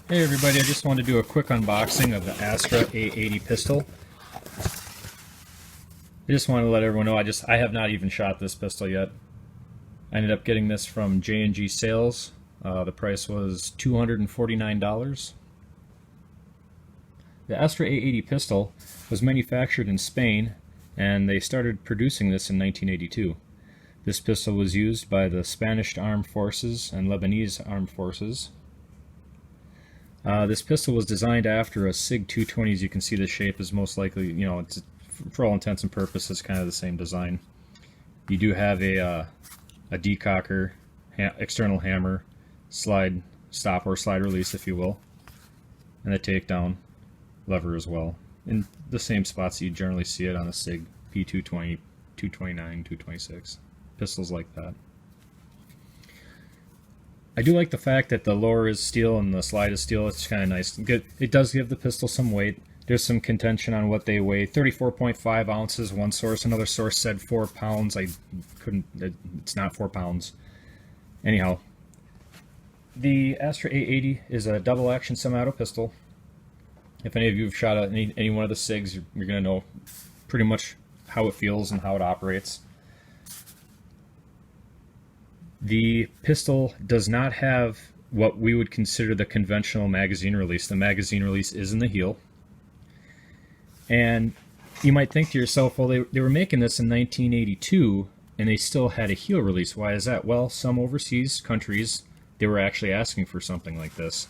Hey everybody, I just wanted to do a quick unboxing of the Astra A-80 pistol. I just wanted to let everyone know I have not even shot this pistol yet. I ended up getting this from J&G Sales. The price was $249. The Astra A-80 pistol was manufactured in Spain, and they started producing this in 1982. This pistol was used by the Spanish Armed Forces and Lebanese Armed Forces. This pistol was designed after a SIG 220. As you can see, the shape is most likely, it's for all intents and purposes kind of the same design. You do have a decocker, external hammer, slide stop or slide release, if you will, and a takedown lever as well, in the same spots that you generally see it on a SIG P220, 229, 226, pistols like that. I do like the fact that the lower is steel and the slide is steel. It's kind of nice. It does give the pistol some weight. There's some contention on what they weigh. 34.5 ounces, one source. Another source said 4 pounds. It's not 4 pounds. Anyhow, the Astra A-80 is a double action semi-auto pistol. If any of you have shot at any one of the SIGs, you're going to know pretty much how it feels and how it operates. The pistol does not have what we would consider the conventional magazine release. The magazine release is in the heel. And you might think to yourself, well, they were making this in 1982 and they still had a heel release. Why is that? Well, some overseas countries, they were actually asking for something like this.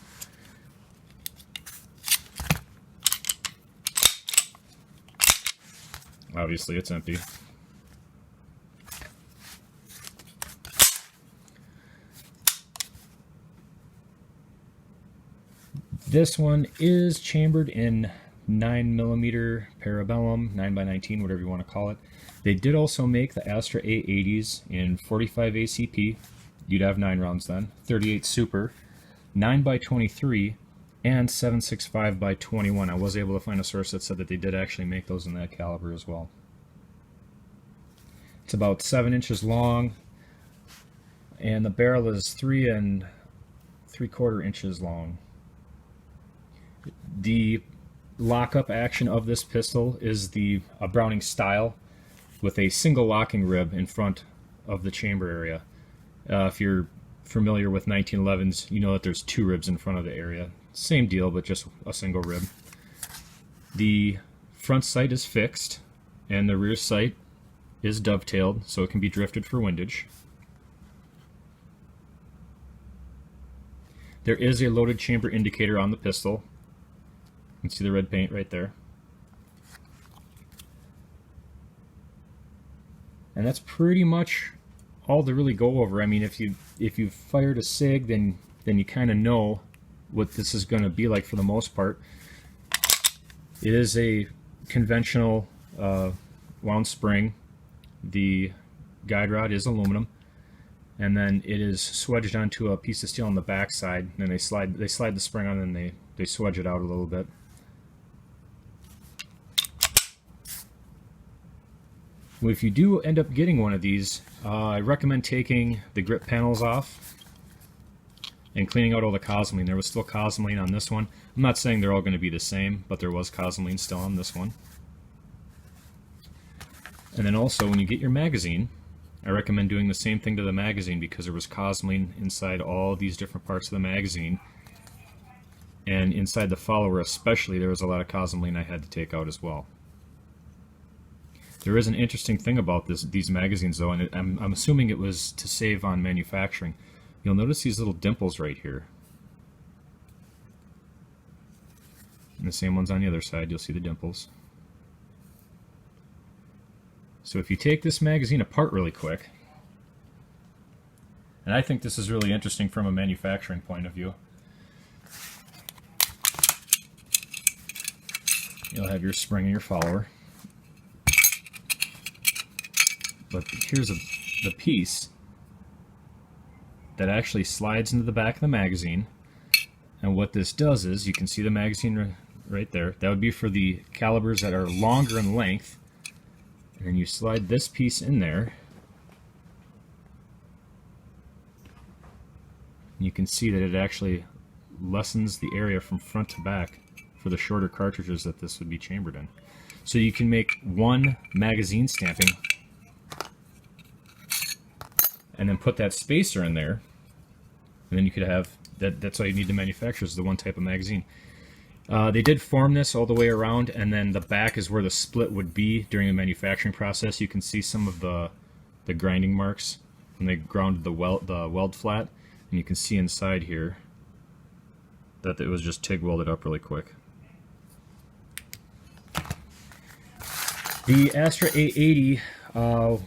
Obviously, it's empty. This one is chambered in 9mm parabellum, 9x19, whatever you want to call it. They did also make the Astra A-80s in 45 ACP. You'd have 9 rounds then. 38 Super, 9x23, and 7.65x21. I was able to find a source that said that they did actually make those in that caliber as well. It's about 7 inches long, and the barrel is 3 3/4 inches long. The lockup action of this pistol is a Browning style with a single locking rib in front of the chamber area. If you're familiar with 1911s, you know that there's 2 ribs in front of the area. Same deal, but just a single rib. The front sight is fixed, and the rear sight is dovetailed, so it can be drifted for windage. There is a loaded chamber indicator on the pistol. You can see the red paint right there. And that's pretty much all to really go over. I mean, if you've fired a SIG, then you kind of know what this is going to be like for the most part. It is a conventional wound spring. The guide rod is aluminum, and then it is swedged onto a piece of steel on the back side. And they slide the spring on, and they swedge it out a little bit. If you do end up getting one of these, I recommend taking the grip panels off and cleaning out all the cosmeline. There was still cosmeline on this one. I'm not saying they're all going to be the same, but there was cosmeline still on this one. And then also, when you get your magazine, I recommend doing the same thing to the magazine, because there was cosmeline inside all these different parts of the magazine. And inside the follower especially, there was a lot of cosmeline I had to take out as well. There is an interesting thing about these magazines, though, and I'm assuming it was to save on manufacturing. You'll notice these little dimples right here. And the same ones on the other side, you'll see the dimples. So if you take this magazine apart really quick, and I think this is really interesting from a manufacturing point of view, you'll have your spring and your follower. But here's the piece that actually slides into the back of the magazine. And what this does is, you can see the magazine right there. That would be for the calibers that are longer in length. And then you slide this piece in there. You can see that it actually lessens the area from front to back for the shorter cartridges that this would be chambered in. So you can make one magazine stamping and then put that spacer in there, and then you could have that. That's all you need to manufacture is the one type of magazine. They did form this all the way around, and then the back is where the split would be during the manufacturing process. You can see some of the grinding marks when they grounded the weld flat, and you can see inside here that it was just TIG welded up really quick. The Astra A-80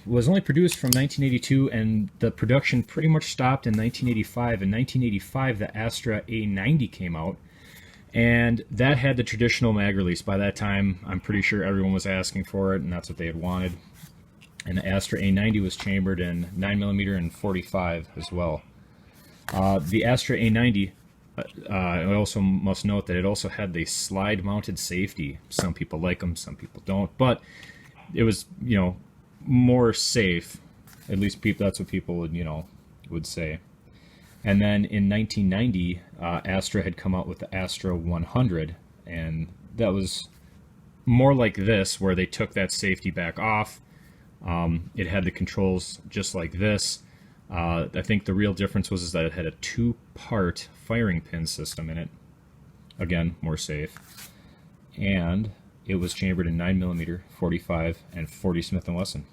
was only produced from 1982, and the production pretty much stopped in 1985. In 1985, the Astra A-90 came out, and that had the traditional mag release. By that time, I'm pretty sure everyone was asking for it, and that's what they had wanted. And the Astra A-90 was chambered in 9mm and 45 as well. The Astra A-90, I also must note that it also had the slide-mounted safety. Some people like them, some people don't, but it was, you know, more safe. At least that's what people would, you know, would say. And then in 1990, Astra had come out with the Astra 100, and that was more like this, where they took that safety back off. It had the controls just like this. I think the real difference was that it had a 2-part firing pin system in it. Again, more safe. And it was chambered in 9mm, 45, and 40 Smith & Wesson.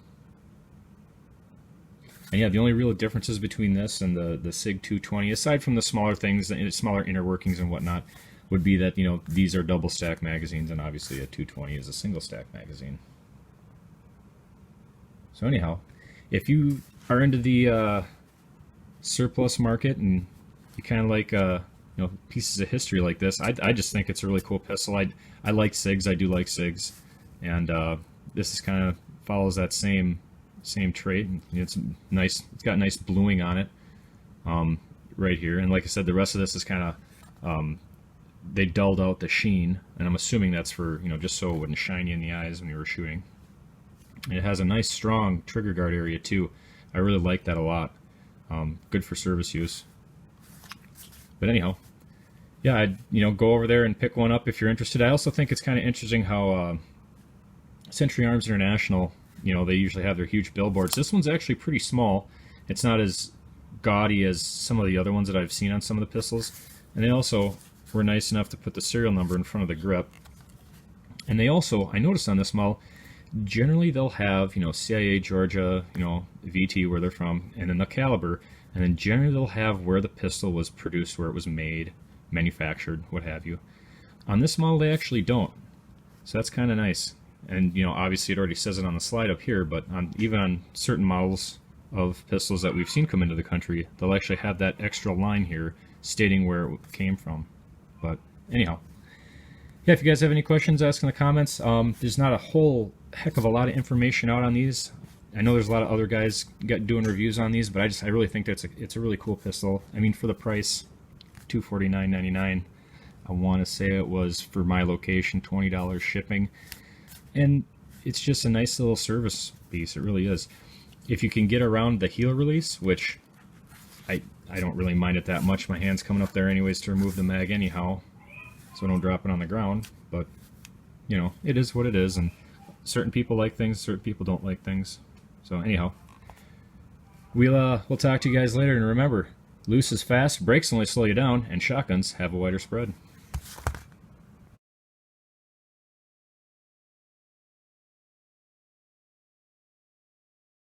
And yeah, the only real differences between this and the SIG 220, aside from the smaller things, smaller inner workings and whatnot, would be that, you know, these are double stack magazines, and obviously a 220 is a single stack magazine. So anyhow, if you are into the surplus market and you kind of like you know, pieces of history like this, I just think it's a really cool pistol. I like SIGs. I do like SIGs, and this is kind of follows that same trait. It's nice. It's got nice bluing on it right here, and like I said, the rest of this is kind of they dulled out the sheen, and I'm assuming that's for, you know, just so it wouldn't shine you in the eyes when you were shooting. It has a nice strong trigger guard area too. I really like that a lot. Good for service use. But anyhow, yeah, I'd, you know, go over there and pick one up if you're interested. I also think it's kind of interesting how Century Arms International, you know, they usually have their huge billboards. This one's actually pretty small. It's not as gaudy as some of the other ones that I've seen on some of the pistols. And they also were nice enough to put the serial number in front of the grip. And they also, I noticed on this model, generally they'll have, you know, CIA, Georgia, you know, VT, where they're from, and then the caliber, and then generally they'll have where the pistol was produced, where it was made, manufactured, what have you. On this model they actually don't, so that's kind of nice. And, you know, obviously it already says it on the slide up here, but even on certain models of pistols that we've seen come into the country, they'll actually have that extra line here stating where it came from. But anyhow, yeah, if you guys have any questions, ask in the comments. There's not a whole heck of a lot of information out on these. I know there's a lot of other guys doing reviews on these, but I really think that it's a really cool pistol. I mean, for the price, $249.99. I want to say it was, for my location, $20 shipping, and it's just a nice little service piece. It really is. If you can get around the heel release, which I don't really mind it that much. My hand's coming up there anyways to remove the mag anyhow, so I don't drop it on the ground. But, you know, it is what it is, and certain people like things, certain people don't like things. So anyhow, we'll talk to you guys later, and remember, loose is fast, brakes only slow you down, and shotguns have a wider spread.